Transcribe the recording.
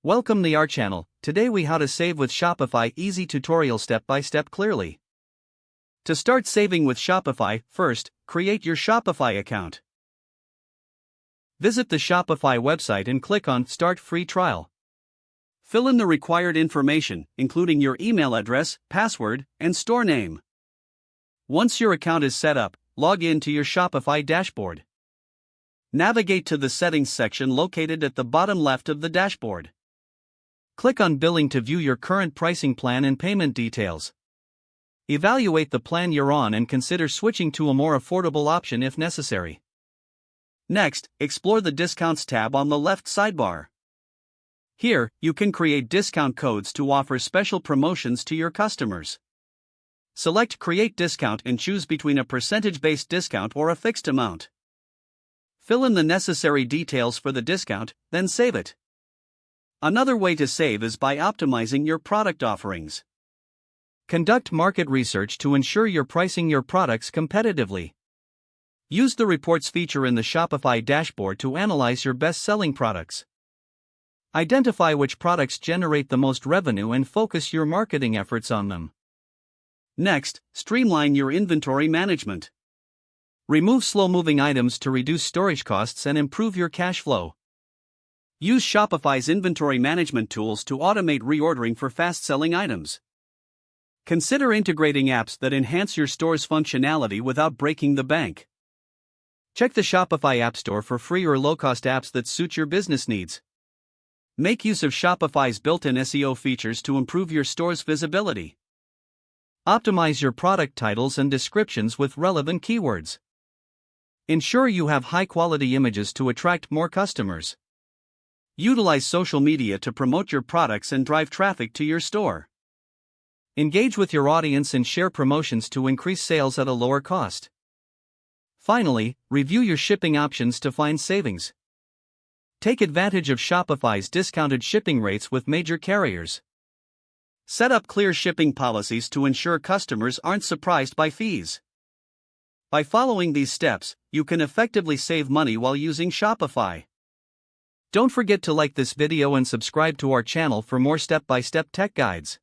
Welcome to our channel. Today we how to save with Shopify easy tutorial step by step clearly. To start saving with Shopify, first, create your Shopify account. Visit the Shopify website and click on Start Free Trial. Fill in the required information, including your email address, password, and store name. Once your account is set up, log in to your Shopify dashboard. Navigate to the Settings section located at the bottom left of the dashboard. Click on Billing to view your current pricing plan and payment details. Evaluate the plan you're on and consider switching to a more affordable option if necessary. Next, explore the Discounts tab on the left sidebar. Here, you can create discount codes to offer special promotions to your customers. Select Create Discount and choose between a percentage-based discount or a fixed amount. Fill in the necessary details for the discount, then save it. Another way to save is by optimizing your product offerings. Conduct market research to ensure you're pricing your products competitively. Use the Reports feature in the Shopify dashboard to analyze your best-selling products. Identify which products generate the most revenue and focus your marketing efforts on them. Next, streamline your inventory management. Remove slow-moving items to reduce storage costs and improve your cash flow. Use Shopify's inventory management tools to automate reordering for fast-selling items. Consider integrating apps that enhance your store's functionality without breaking the bank. Check the Shopify App Store for free or low-cost apps that suit your business needs. Make use of Shopify's built-in SEO features to improve your store's visibility. Optimize your product titles and descriptions with relevant keywords. Ensure you have high-quality images to attract more customers. Utilize social media to promote your products and drive traffic to your store. Engage with your audience and share promotions to increase sales at a lower cost. Finally, review your shipping options to find savings. Take advantage of Shopify's discounted shipping rates with major carriers. Set up clear shipping policies to ensure customers aren't surprised by fees. By following these steps, you can effectively save money while using Shopify. Don't forget to like this video and subscribe to our channel for more step-by-step tech guides.